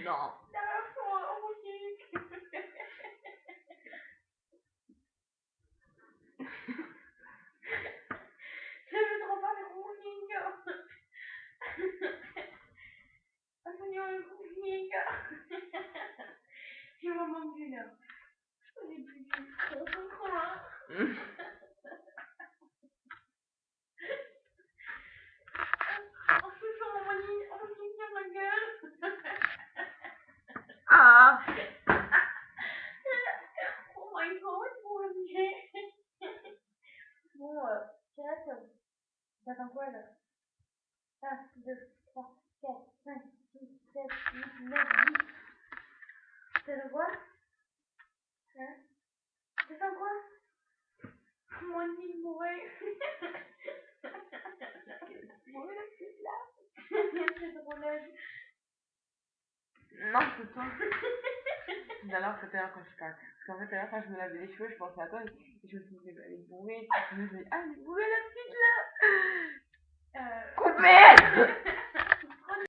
Non. Je veux trop pas de rouling. Seigneur, rouling. Tu m'as manqué là. On est plus trop loin. On se fait en ligne, on se tient ma gueule. Ah. Oh my god, mon Dieu. Bon, j'arrête. T'attends quoi là? 1, 2, 3, 4, 5, 6, 7, 8, 9, 10. T'attends quoi? Hein? T'attends quoi? Mon Dieu, mourir. Mourir la petite là. C'est drôle. Non, c'est toi. Tout à l'heure, c'était là quand je parle. Parce qu'en fait, tout à l'heure, quand je me lavais les cheveux, je pensais à toi et je me suis dit, elle est bourrée. Je me suis dit, ah, elle est bourrée la petite là.